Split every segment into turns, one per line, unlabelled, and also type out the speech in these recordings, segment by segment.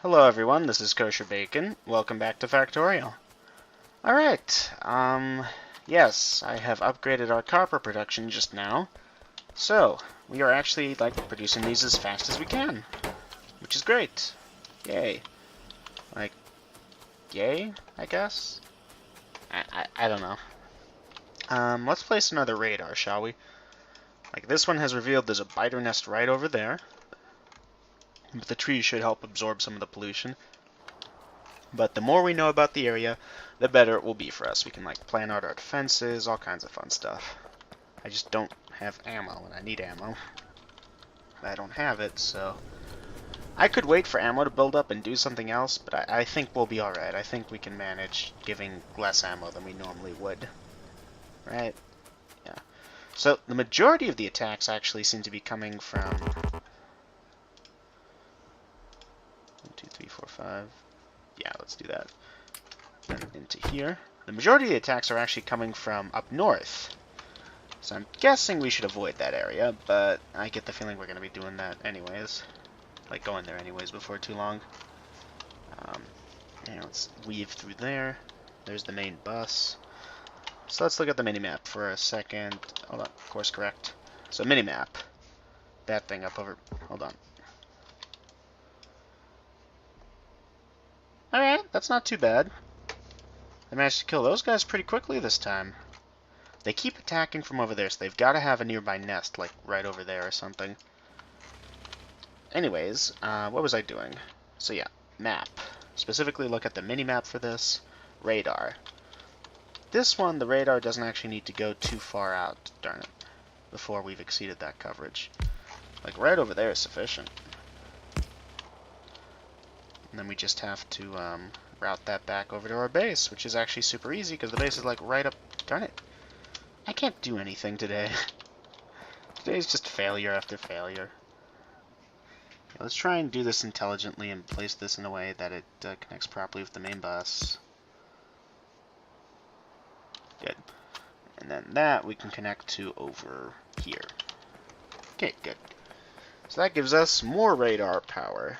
Hello everyone, this is Kosher Bacon. Welcome back to Factorio. Alright, yes, I have upgraded our copper production just now. So, we are actually, producing these as fast as we can. Which is great. Yay. Yay, I guess? I don't know. Let's place another radar, shall we? This one has revealed there's a biter nest right over there. But the trees should help absorb some of the pollution. But the more we know about the area, the better it will be for us. We can plan out our defenses, all kinds of fun stuff. I just don't have ammo, and I need ammo. I don't have it, so I could wait for ammo to build up and do something else, but I think we'll be alright. I think we can manage giving less ammo than we normally would. Right? Yeah. So the majority of the attacks actually seem to be coming from 1, 2, 3, 4, 5. Yeah, let's do that. Then into here. The majority of the attacks are actually coming from up north. So I'm guessing we should avoid that area, but I get the feeling we're going to be doing that anyways. Going there anyways before too long. Let's weave through there. There's the main bus. So let's look at the minimap for a second. Hold on, course correct. So minimap. That thing up over... Hold on. Alright, that's not too bad. I managed to kill those guys pretty quickly this time. They keep attacking from over there, so they've got to have a nearby nest, right over there or something. Anyways, what was I doing? So yeah, map. Specifically look at the mini-map for this. Radar. This one, the radar doesn't actually need to go too far out, darn it, before we've exceeded that coverage. Right over there is sufficient. And then we just have to route that back over to our base, which is actually super easy because the base is right up... Darn it. I can't do anything today. Today's just failure after failure. Okay, let's try and do this intelligently and place this in a way that it connects properly with the main bus. Good. And then that we can connect to over here. Okay, good. So that gives us more radar power.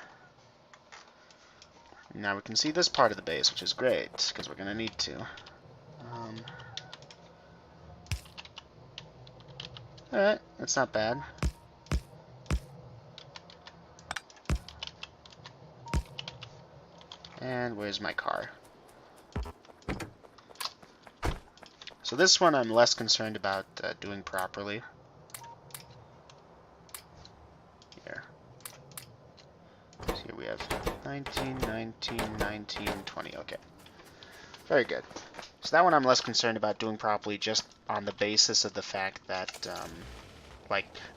Now we can see this part of the base, which is great, because we're going to need to. Alright, that's not bad. And where's my car? So this one I'm less concerned about doing properly. Here. So here we have 19, 19, 19, 20. Okay. Very good. So that one I'm less concerned about doing properly just on the basis of the fact that,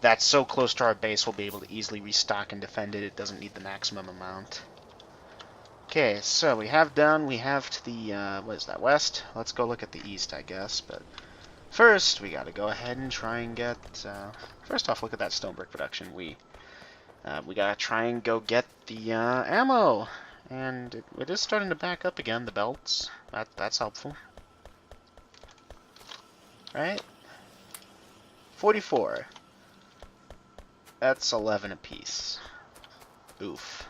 that's so close to our base we'll be able to easily restock and defend it. It doesn't need the maximum amount. Okay, so we have to the, what is that, west? Let's go look at the east, I guess, but first we gotta go ahead and try and get, first off, look at that stone brick production. We gotta try and go get the, ammo, and it is starting to back up again, the belts. That's helpful. Right? 44. That's 11 apiece. Oof.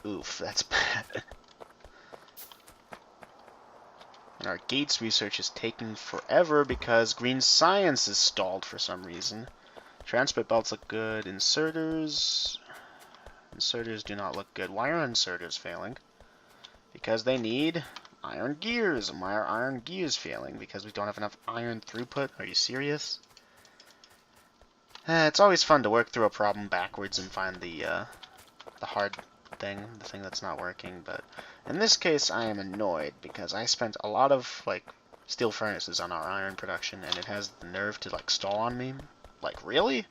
Oof, that's bad. And our gates research is taking forever because green science is stalled for some reason. Transport belts look good. Inserters do not look good. Why are inserters failing? Because they need iron gears. And why are iron gears failing? Because we don't have enough iron throughput? Are you serious? It's always fun to work through a problem backwards and find the hard thing, the thing that's not working, but in this case I am annoyed because I spent a lot of steel furnaces on our iron production and it has the nerve to stall on me. Really?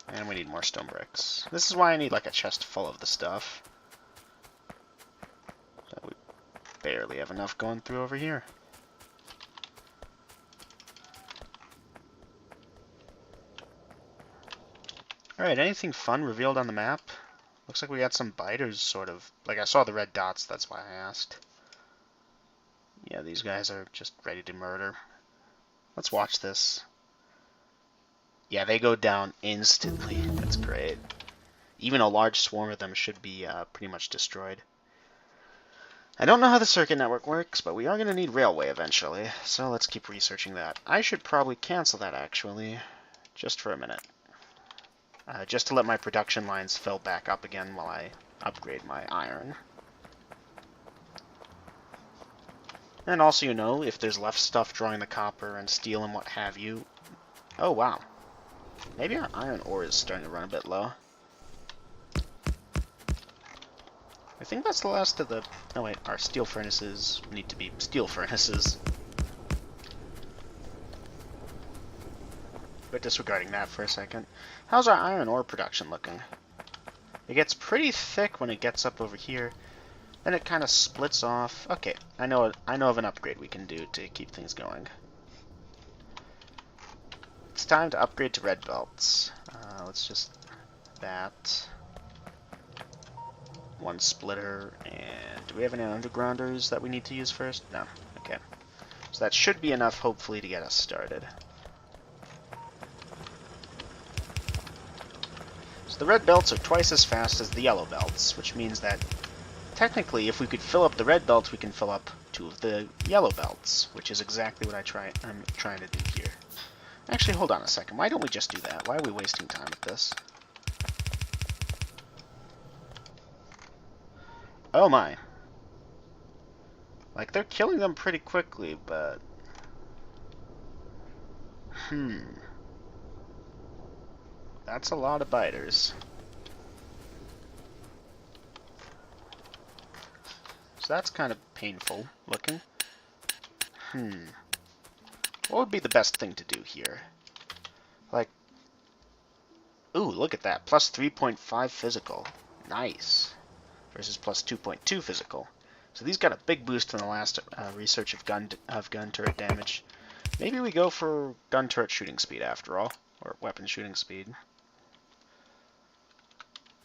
And we need more stone bricks. This is why I need a chest full of the stuff. But we barely have enough going through over here. Alright, anything fun revealed on the map? Looks like we got some biters, sort of. I saw the red dots, that's why I asked. Yeah, these guys are just ready to murder. Let's watch this. Yeah, they go down instantly. That's great. Even a large swarm of them should be pretty much destroyed. I don't know how the circuit network works, but we are going to need railway eventually, so let's keep researching that. I should probably cancel that, actually, just for a minute. Just to let my production lines fill back up again while I upgrade my iron. And also, you know, if there's left stuff drawing the copper and steel and what have you... Oh, wow. Maybe our iron ore is starting to run a bit low. I think that's the last of the... Oh wait, our steel furnaces need to be steel furnaces. But disregarding that for a second. How's our iron ore production looking? It gets pretty thick when it gets up over here. Then it kind of splits off. Okay, I know of an upgrade we can do to keep things going. It's time to upgrade to red belts. Let's just... that... one splitter, and do we have any undergrounders that we need to use first? No. Okay. So that should be enough, hopefully, to get us started. So the red belts are twice as fast as the yellow belts, which means that technically, if we could fill up the red belts, we can fill up 2 of the yellow belts, which is exactly what I'm trying to do here. Actually, hold on a second. Why don't we just do that? Why are we wasting time with this? Oh my. Like, they're killing them pretty quickly, but... That's a lot of biters. So that's kind of painful looking. What would be the best thing to do here? Like... Ooh, look at that. Plus 3.5 physical. Nice. Versus plus 2.2 physical. So these got a big boost in the last research of gun turret damage. Maybe we go for gun turret shooting speed after all, or weapon shooting speed.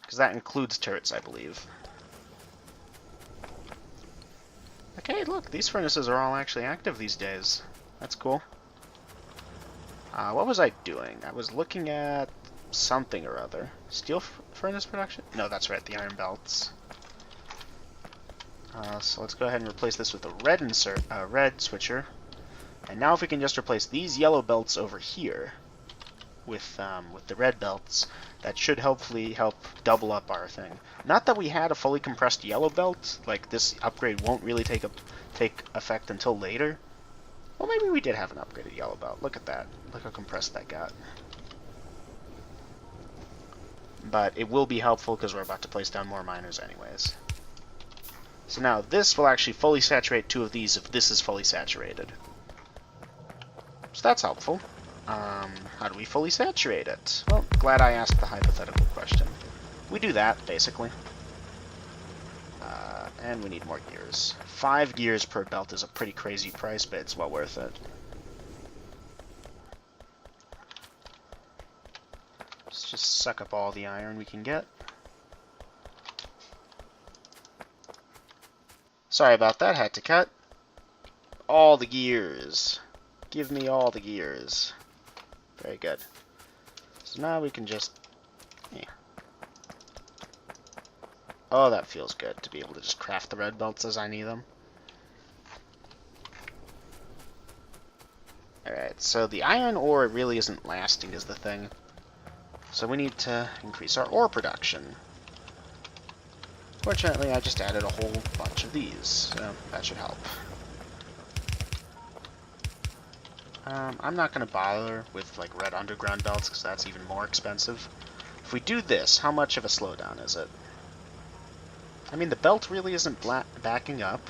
Because that includes turrets, I believe. Okay, look, these furnaces are all actually active these days. That's cool. What was I doing? I was looking at something or other. Steel furnace production? No, that's right, the iron belts. So let's go ahead and replace this with a red switcher. And now if we can just replace these yellow belts over here with the red belts, that should hopefully help double up our thing. Not that we had a fully compressed yellow belt, like this upgrade won't really take effect until later. Well, maybe we did have an upgraded yellow belt. Look at that. Look how compressed that got. But it will be helpful because we're about to place down more miners anyways. So now this will actually fully saturate 2 of these if this is fully saturated. So that's helpful. How do we fully saturate it? Well, glad I asked the hypothetical question. We do that, basically. And we need more gears. 5 gears per belt is a pretty crazy price, but it's well worth it. Let's just suck up all the iron we can get. Sorry about that, had to cut. All the gears. Give me all the gears. Very good. So now we can just... Yeah. Oh, that feels good to be able to just craft the red belts as I need them. Alright, so the iron ore really isn't lasting is the thing. So we need to increase our ore production. Fortunately, I just added a whole bunch of these, so that should help. I'm not going to bother with like red underground belts because that's even more expensive. If we do this, how much of a slowdown is it? I mean, the belt really isn't backing up.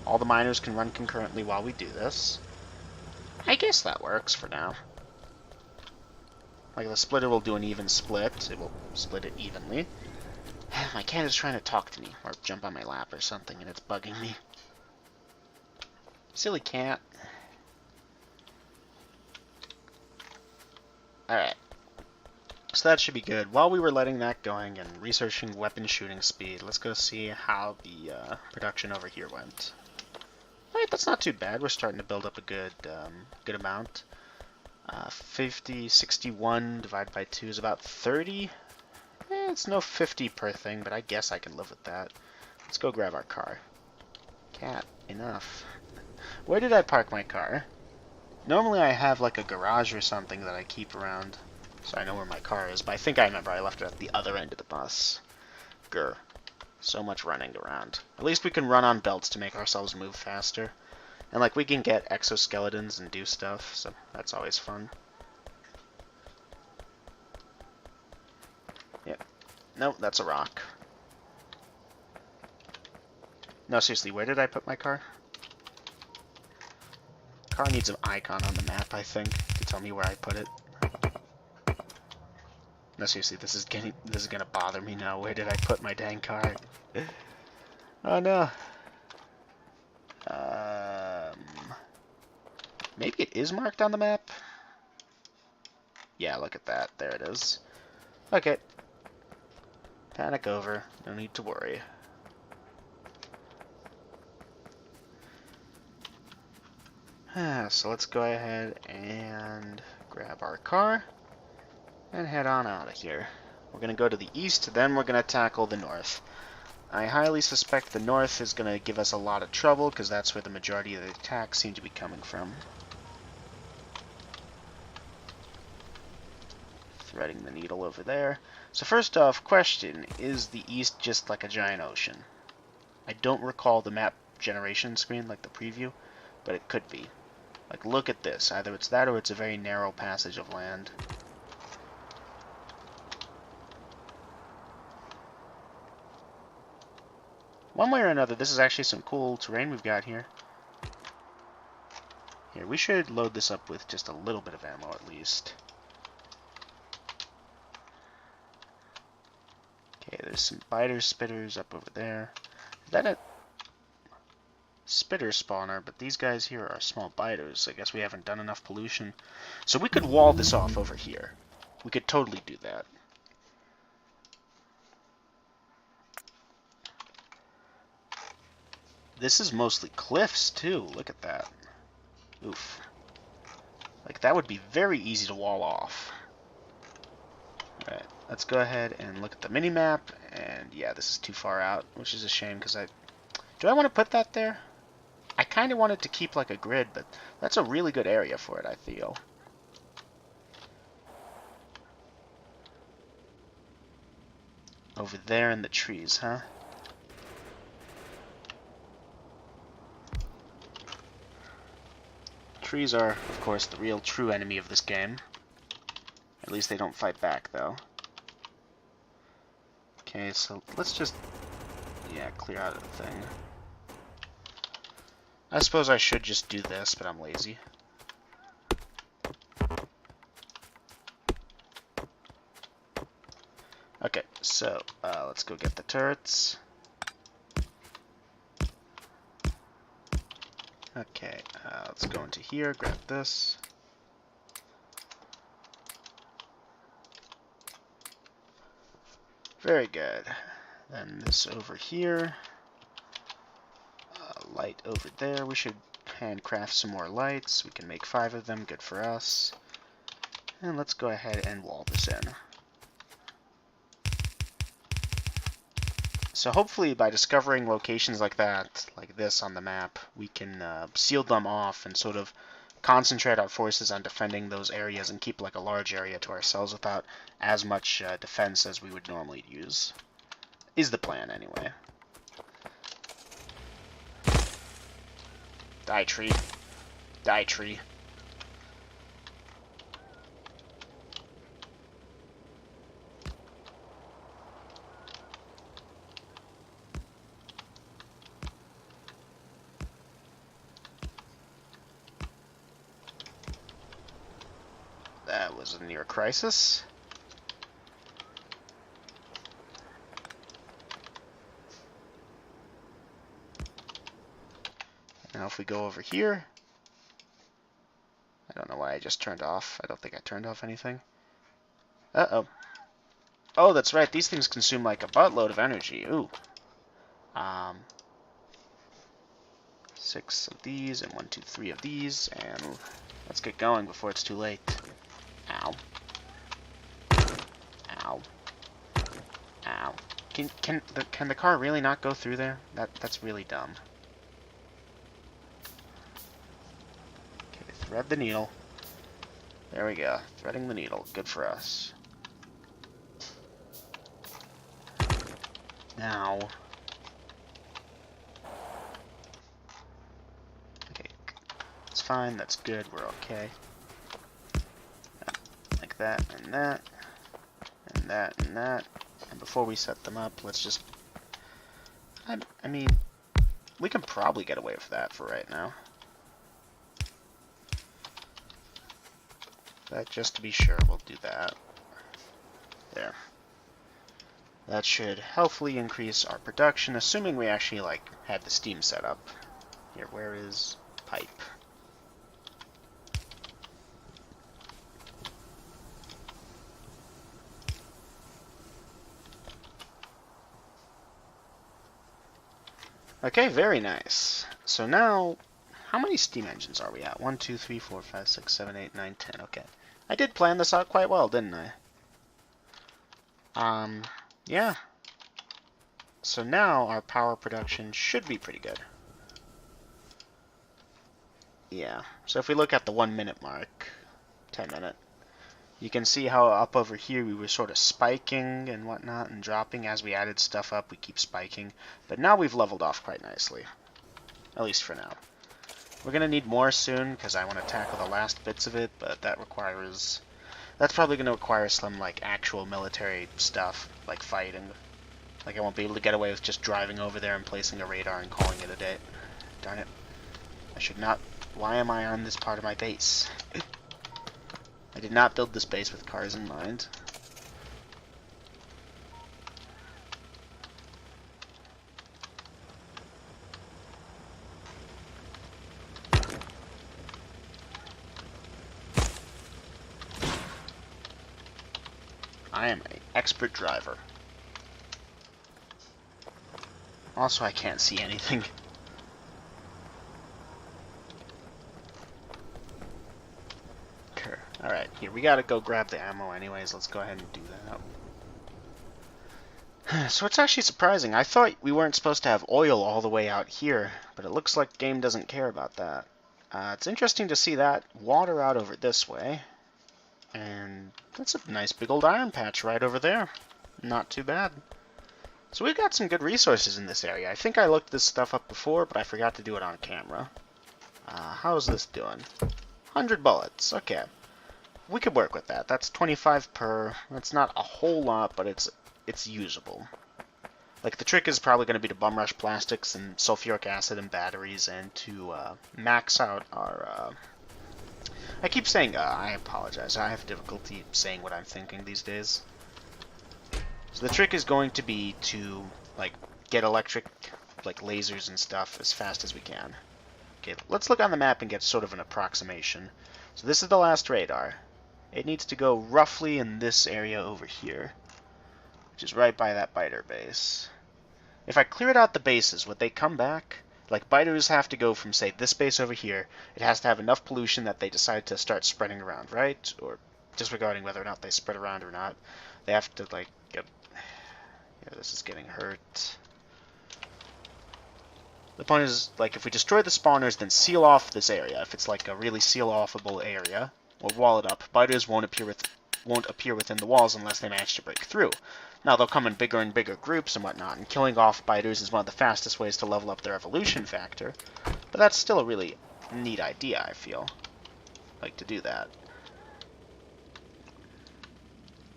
All the miners can run concurrently while we do this. I guess that works for now. Like the splitter will do an even split. It will split it evenly. My cat is trying to talk to me, or jump on my lap or something, and it's bugging me. Silly cat. Alright. So that should be good. While we were letting that going and researching weapon shooting speed, let's go see how the production over here went. Alright, that's not too bad. We're starting to build up a good amount. 50, 61 divided by 2 is about 30. It's no 50 per thing, but I guess I can live with that. Let's go grab our car. Cat, enough. Where did I park my car? Normally I have like a garage or something that I keep around, so I know where my car is, but I think I remember I left it at the other end of the bus. Grr. So much running around. At least we can run on belts to make ourselves move faster. And like we can get exoskeletons and do stuff, so that's always fun. Yep. No, that's a rock. No, seriously, where did I put my car? Car needs an icon on the map, I think, to tell me where I put it. No, seriously, this is gonna bother me now. Where did I put my dang car? Oh no. Maybe it is marked on the map? Yeah, look at that. There it is. Okay. Panic over. No need to worry. So let's go ahead and grab our car and head on out of here. We're going to go to the east, then we're going to tackle the north. I highly suspect the north is going to give us a lot of trouble because that's where the majority of the attacks seem to be coming from. Threading the needle over there. So first off, question, is the east just like a giant ocean? I don't recall the map generation screen like the preview, but it could be. Like, look at this. Either it's that or it's a very narrow passage of land. One way or another, this is actually some cool terrain we've got here. Here, we should load this up with just a little bit of ammo at least. Okay, there's some biter spitters up over there. Is that a spitter spawner? But these guys here are small biters. I guess we haven't done enough pollution. So we could wall this off over here. We could totally do that. This is mostly cliffs, too. Look at that. Oof. Like, that would be very easy to wall off. Alright, let's go ahead and look at the mini-map. And, yeah, this is too far out, which is a shame, because do I want to put that there? I kind of wanted to keep, like, a grid, but that's a really good area for it, I feel. Over there in the trees, huh? Trees are, of course, the real true enemy of this game. At least they don't fight back, though. Okay, so let's just, yeah, clear out of the thing. I suppose I should just do this, but I'm lazy. Okay, so let's go get the turrets. Okay, let's go into here, grab this. Very good. Then this over here. Light over there. We should handcraft some more lights. We can make 5 of them, good for us. And let's go ahead and wall this in. So hopefully by discovering locations like that, like this on the map, we can seal them off and sort of concentrate our forces on defending those areas and keep like a large area to ourselves without as much defense as we would normally use. Is the plan, anyway. Die, tree. Die, tree. That was a near crisis. Now if we go over here, I don't know why I just turned off. I don't think I turned off anything. Uh-oh. Oh, that's right. These things consume like a buttload of energy. Ooh. 6 of these and 1, 2, 3 of these, and let's get going before it's too late. Ow. Ow. Ow. Can the car really not go through there? That's really dumb. Okay, thread the needle. There we go. Threading the needle. Good for us. Now. Okay. It's fine. That's good. We're okay. Like that and that. And that and that. And before we set them up, let's just... I mean, we can probably get away with that for right now. But just to be sure, we'll do that. There. That should hopefully increase our production, assuming we actually, like, had the steam set up. Here, where is pipe? Okay, very nice. So now, how many steam engines are we at? 1, 2, 3, 4, 5, 6, 7, 8, 9, 10. Okay. I did plan this out quite well, didn't I? Yeah. So now our power production should be pretty good. Yeah. So if we look at the 1 minute mark, 10 minute, you can see how up over here we were sort of spiking and whatnot and dropping. As we added stuff up, we keep spiking. But now we've leveled off quite nicely. At least for now. We're going to need more soon because I want to tackle the last bits of it, but that requires... That's probably going to require some, like, actual military stuff, like fighting. Like, I won't be able to get away with just driving over there and placing a radar and calling it a day. Darn it. I should not... Why am I on this part of my base? I did not build this base with cars in mind. I am an expert driver. Also, I can't see anything. Alright, here, we gotta go grab the ammo anyways. Let's go ahead and do that. So it's actually surprising. I thought we weren't supposed to have oil all the way out here, but it looks like the game doesn't care about that. It's interesting to see that water out over this way. And that's a nice big old iron patch right over there. Not too bad. So we've got some good resources in this area. I think I looked this stuff up before, but I forgot to do it on camera. How's this doing? 100 bullets. Okay. We could work with that. That's 25 per. That's not a whole lot, but it's usable. Like, the trick is probably going to be to bum rush plastics and sulfuric acid and batteries and to max out our... I keep saying, I apologize. I have difficulty saying what I'm thinking these days. So the trick is going to be to, like, get electric, like, lasers and stuff as fast as we can. Okay, let's look on the map and get sort of an approximation. So this is the last radar. It needs to go roughly in this area over here, which is right by that biter base. If I cleared out the bases, would they come back? Like, biters have to go from, say, this base over here. It has to have enough pollution that they decide to start spreading around, right? Or disregarding whether or not they spread around or not. They have to, like, get... Yeah, this is getting hurt. The point is, like, if we destroy the spawners, then seal off this area. If it's, like, a really seal-offable area, or wall it up, biters won't appear within the walls unless they manage to break through. Now, they'll come in bigger and bigger groups and whatnot, and killing off biters is one of the fastest ways to level up their evolution factor. But that's still a really neat idea, I feel. Like, to do that.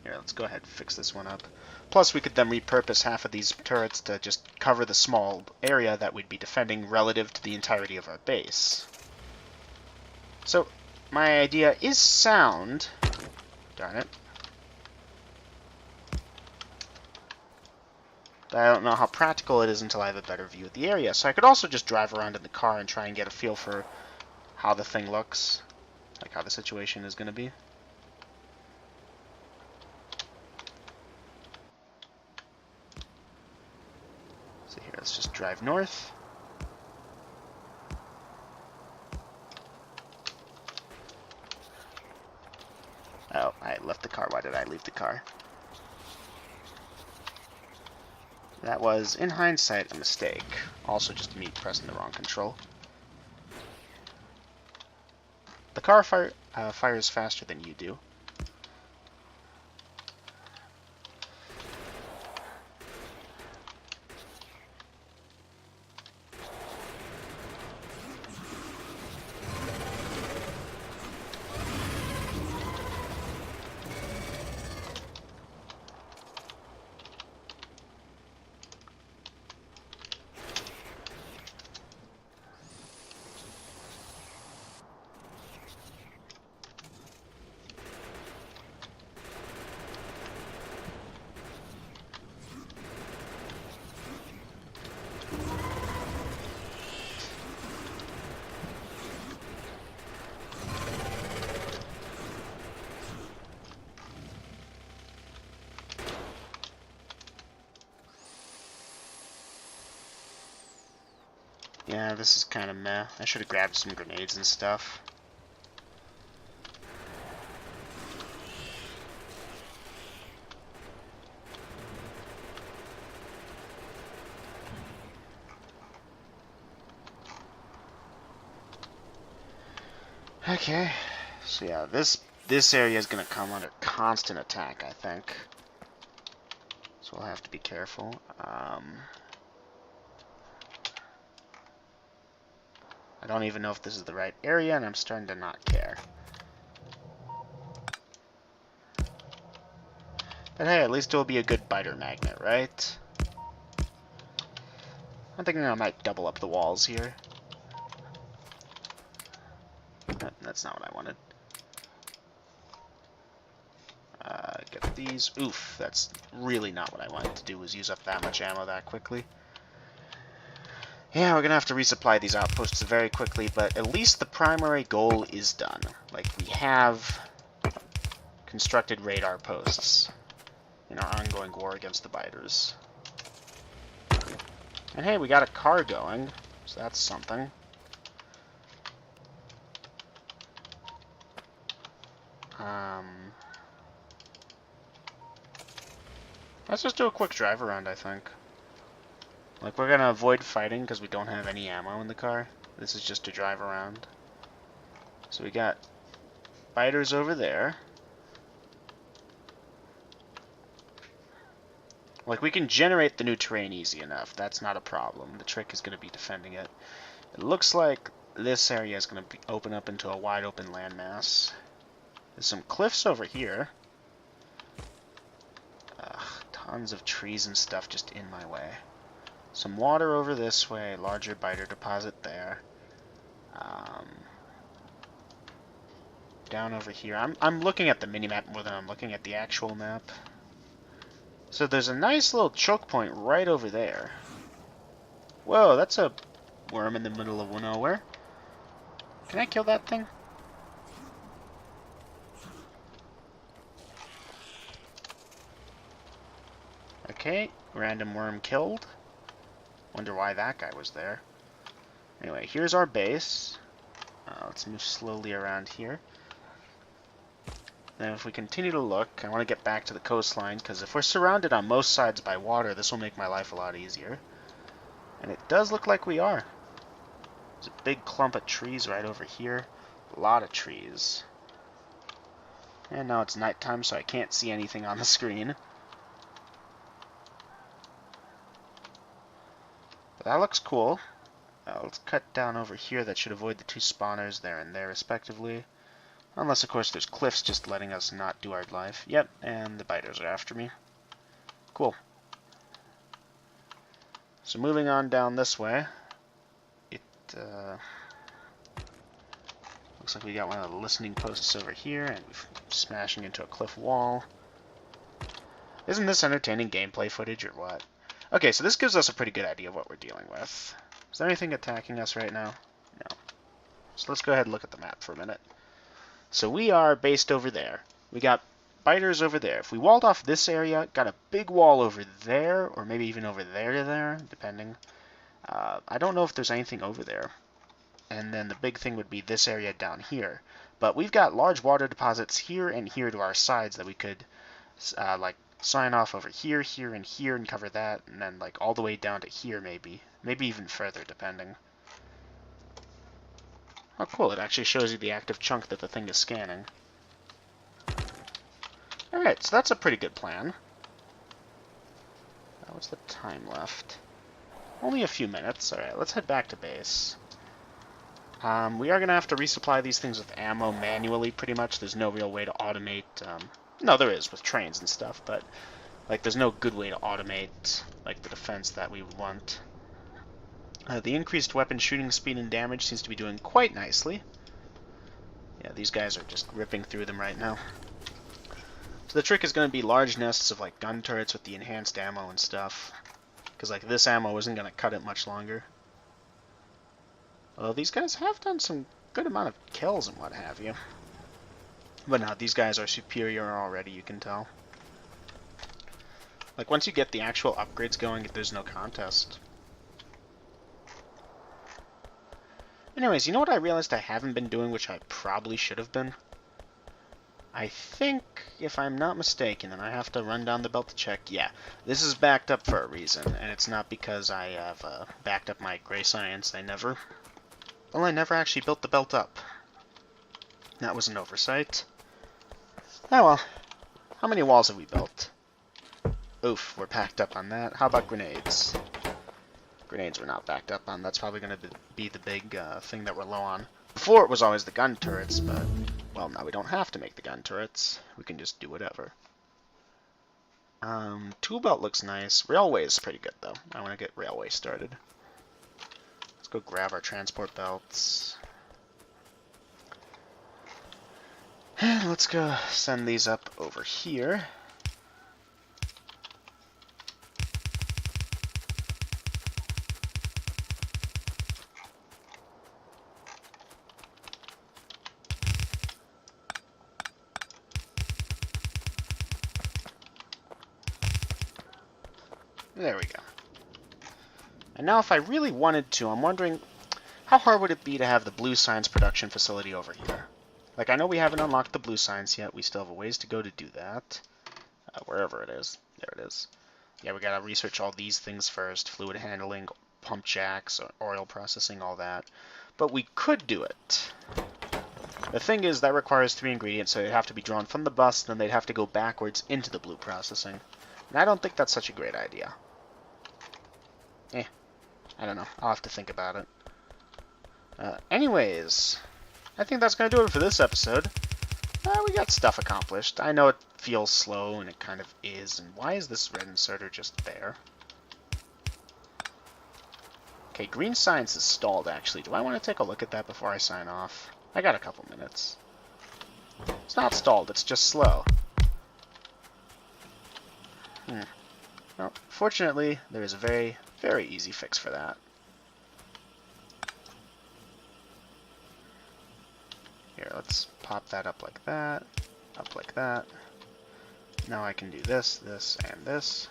Here, let's go ahead and fix this one up. Plus, we could then repurpose half of these turrets to just cover the small area that we'd be defending relative to the entirety of our base. So, my idea is sound. Darn it. But I don't know how practical it is until I have a better view of the area. So I could also just drive around in the car and try and get a feel for how the thing looks. Like how the situation is going to be. So here, let's just drive north. Oh. the car. Why did I leave the car? That was, in hindsight, a mistake. Also just me pressing the wrong control. The car fires faster than you do. Yeah, this is kind of meh. I should have grabbed some grenades and stuff. Okay, so yeah, this area is gonna come under constant attack, I think. So we'll have to be careful. I don't even know if this is the right area, and I'm starting to not care. But hey, at least it will be a good biter magnet, right? I'm thinking I might double up the walls here. That's not what I wanted. Get these. Oof, that's really not what I wanted to do, was use up that much ammo that quickly. Yeah, we're gonna have to resupply these outposts very quickly, but at least the primary goal is done. Like, we have constructed radar posts in our ongoing war against the biters. And hey, we got a car going, so that's something. Let's just do a quick drive around, I think. Like, we're gonna avoid fighting because we don't have any ammo in the car. This is just to drive around. So we got biters over there. Like, we can generate the new terrain easy enough. That's not a problem. The trick is going to be defending it. It looks like this area is going to open up into a wide open landmass. There's some cliffs over here. Tons of trees and stuff just in my way. Some water over this way. Larger biter deposit there. Down over here. I'm looking at the mini-map more than I'm looking at the actual map. So there's a nice little choke point right over there. Whoa, that's a worm in the middle of nowhere. Can I kill that thing? Okay, random worm killed. Wonder why that guy was there. Anyway, here's our base. Let's move slowly around here. Now, if we continue to look, I want to get back to the coastline, because if we're surrounded on most sides by water, this will make my life a lot easier. And it does look like we are. There's a big clump of trees right over here. A lot of trees. And now it's nighttime, so I can't see anything on the screen. But that looks cool. Let's cut down over here. That should avoid the two spawners there and there, respectively. Unless, of course, there's cliffs just letting us not do our life. Yep, and the biters are after me. Cool. So moving on down this way, it looks like we got one of the listening posts over here, and we're smashing into a cliff wall. Isn't this entertaining gameplay footage or what? Okay, so this gives us a pretty good idea of what we're dealing with. Is there anything attacking us right now? No. So let's go ahead and look at the map for a minute. So we are based over there. We got biters over there. If we walled off this area, got a big wall over there, or maybe even over there to there, depending. I don't know if there's anything over there. and then the big thing would be this area down here. But we've got large water deposits here and here to our sides that we could like sign off over here, here, and here and cover that, and then like all the way down to here maybe. Maybe even further, depending. Oh cool, it actually shows you the active chunk that the thing is scanning. Alright, so that's a pretty good plan. What's the time left? Only a few minutes. Alright, let's head back to base. We are going to have to resupply these things with ammo manually, pretty much. There's no real way to automate... no, there is, with trains and stuff, but like there's no good way to automate like the defense that we want. The increased weapon shooting speed and damage seems to be doing quite nicely. Yeah, these guys are just ripping through them right now. So the trick is going to be large nests of like gun turrets with the enhanced ammo and stuff. Because like this ammo isn't going to cut it much longer. Although these guys have done some good amount of kills and what have you. But no, these guys are superior already, you can tell. Like once you get the actual upgrades going, there's no contest. Anyways, you know what I realized I haven't been doing, which I probably should have been? I think, if I'm not mistaken, and I have to run down the belt to check, yeah, this is backed up for a reason, and it's not because I have backed up my gray science. I never actually built the belt up. That was an oversight. Oh well, how many walls have we built? Oof, we're packed up on that. How about grenades? Grenades we're not backed up on. That's probably going to be the big thing that we're low on. Before it was always the gun turrets, but, well, now we don't have to make the gun turrets. We can just do whatever. Tool belt looks nice. Railway is pretty good, though. I want to get railway started. Let's go grab our transport belts. And let's go send these up over here. There we go. And now if I really wanted to, I'm wondering, how hard would it be to have the blue science production facility over here? Like, I know we haven't unlocked the blue science yet. We still have a ways to go to do that. Wherever it is. There it is. Yeah, we gotta research all these things first. Fluid handling, pump jacks, oil processing, all that. But we could do it. The thing is, that requires 3 ingredients, so they'd have to be drawn from the bus, then they'd have to go backwards into the blue processing. And I don't think that's such a great idea. I don't know. I'll have to think about it. Anyways, I think that's going to do it for this episode. We got stuff accomplished. I know it feels slow, and it kind of is. And why is this red inserter just there? Okay, green science is stalled, actually. Do I want to take a look at that before I sign off? I got a couple minutes. It's not stalled, it's just slow. Well, fortunately, there is a very, very easy fix for that. Here, let's pop that up like that, up like that. Now I can do this, this, and this.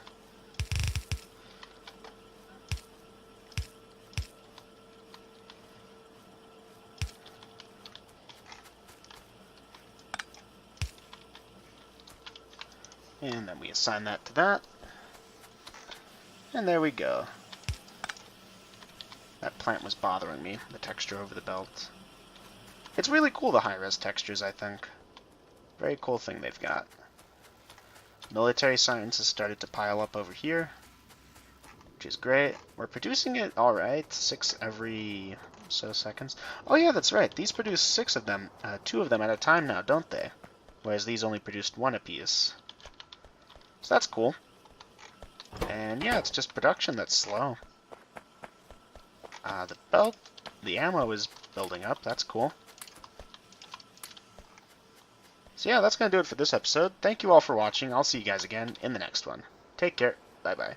And then we assign that to that. And there we go. That plant was bothering me, the texture over the belt. It's really cool, the high-res textures, I think. Very cool thing they've got. Military science has started to pile up over here, which is great. We're producing it alright, 6 every so seconds. Oh yeah, that's right, these produce 6 of them, 2 of them at a time now, don't they? Whereas these only produced 1 apiece. So that's cool. And yeah, it's just production that's slow. The belt, the ammo is building up, that's cool. So yeah, that's going to do it for this episode. Thank you all for watching. I'll see you guys again in the next one. Take care. Bye-bye.